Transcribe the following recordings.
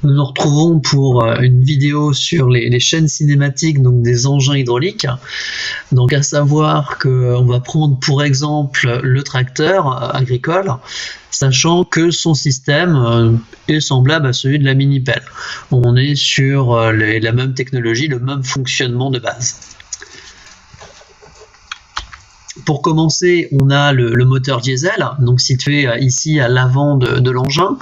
Nous nous retrouvons pour une vidéo sur les chaînes cinématiques, donc des engins hydrauliques. Donc à savoir qu'on va prendre pour exemple le tracteur agricole, sachant que son système est semblable à celui de la mini-pelle. On est sur la même technologie, le même fonctionnement de base. Pour commencer, on a le moteur diesel, donc situé ici à l'avant de l'engin,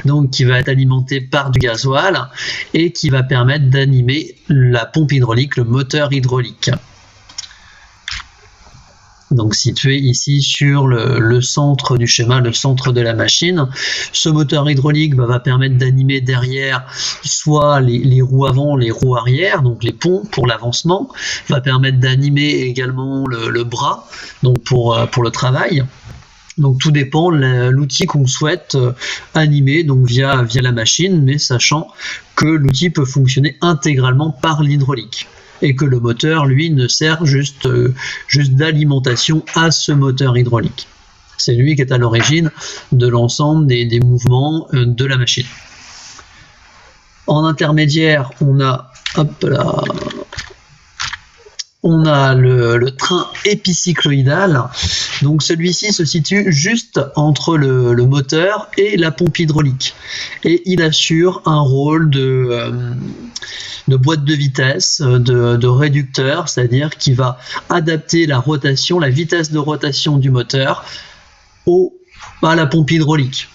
donc qui va être alimenté par du gasoil et qui va permettre d'animer la pompe hydraulique, le moteur hydraulique. Donc situé ici sur le centre du schéma, le centre de la machine. Ce moteur hydraulique va permettre d'animer derrière soit les roues avant, les roues arrière, donc les ponts pour l'avancement, va permettre d'animer également le bras, donc pour le travail. Donc tout dépend de l'outil qu'on souhaite animer donc via la machine, mais sachant que l'outil peut fonctionner intégralement par l'hydraulique et que le moteur, lui, ne sert juste d'alimentation à ce moteur hydraulique. C'est lui qui est à l'origine de l'ensemble des mouvements de la machine. En intermédiaire, on a, le train épicycloïdal. Donc celui-ci se situe juste entre le moteur et la pompe hydraulique. Et il assure un rôle de boîte de vitesse, de réducteur, c'est-à-dire qu'il va adapter la rotation, la vitesse de rotation du moteur à la pompe hydraulique.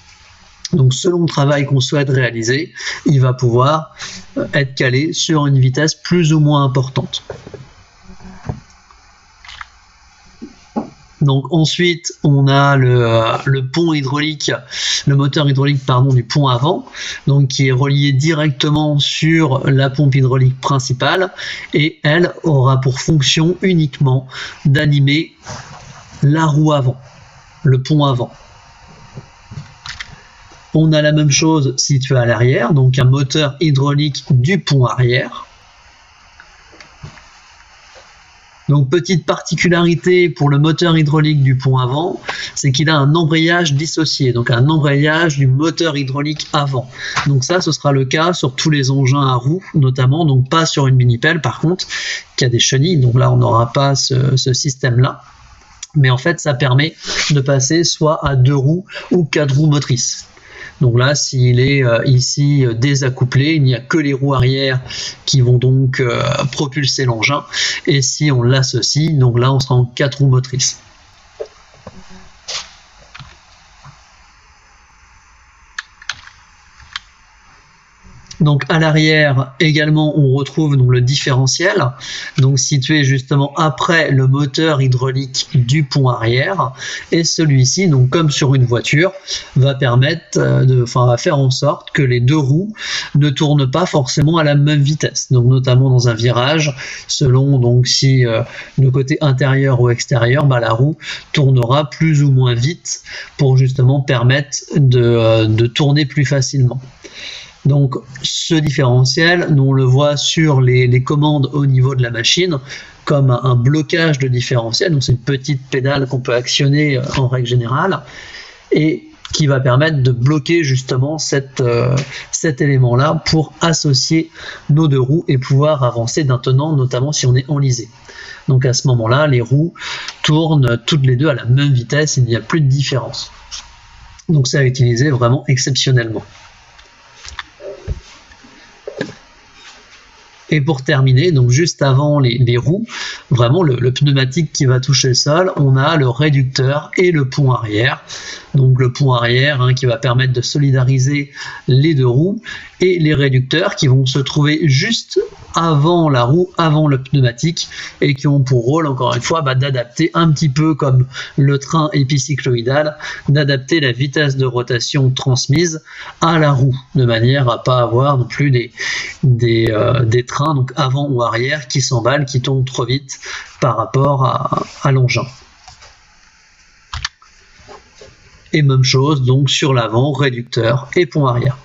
Donc selon le travail qu'on souhaite réaliser, il va pouvoir être calé sur une vitesse plus ou moins importante. Donc ensuite, on a le pont hydraulique, le moteur hydraulique du pont avant, donc qui est relié directement sur la pompe hydraulique principale, et elle aura pour fonction uniquement d'animer la roue avant, le pont avant. On a la même chose située à l'arrière, donc un moteur hydraulique du pont arrière. Donc petite particularité pour le moteur hydraulique du pont avant, c'est qu'il a un embrayage dissocié, donc un embrayage du moteur hydraulique avant. Donc ça, ce sera le cas sur tous les engins à roues, notamment, donc pas sur une mini-pelle par contre, qui a des chenilles, donc là on n'aura pas ce système-là. Mais en fait, ça permet de passer soit à 2 roues ou 4 roues motrices. Donc là, s'il est ici désaccouplé, il n'y a que les roues arrière qui vont donc propulser l'engin. Et si on l'associe, donc là, on sera en 4 roues motrices. Donc à l'arrière également on retrouve donc le différentiel, donc situé justement après le moteur hydraulique du pont arrière, et celui-ci, donc comme sur une voiture, va permettre va faire en sorte que les 2 roues ne tournent pas forcément à la même vitesse, donc notamment dans un virage, selon donc si le côté intérieur ou extérieur, la roue tournera plus ou moins vite pour justement permettre de tourner plus facilement. Donc ce différentiel, nous on le voit sur les commandes au niveau de la machine comme un blocage de différentiel, donc c'est une petite pédale qu'on peut actionner en règle générale et qui va permettre de bloquer justement cet élément-là pour associer nos 2 roues et pouvoir avancer d'un tenant, notamment si on est enlisé. Donc à ce moment-là, les roues tournent toutes les 2 à la même vitesse, il n'y a plus de différence. Donc c'est à utiliser vraiment exceptionnellement. Et pour terminer, donc juste avant les roues, vraiment le pneumatique qui va toucher le sol, on a le réducteur et le pont arrière. Donc le pont arrière qui va permettre de solidariser les 2 roues, et les réducteurs qui vont se trouver juste avant la roue, avant le pneumatique, et qui ont pour rôle, encore une fois, d'adapter un petit peu comme le train épicycloïdal, d'adapter la vitesse de rotation transmise à la roue, de manière à pas avoir non plus des trains donc avant ou arrière qui s'emballent, qui tombent trop vite par rapport à l'engin. Et même chose donc sur l'avant, réducteur et pont arrière.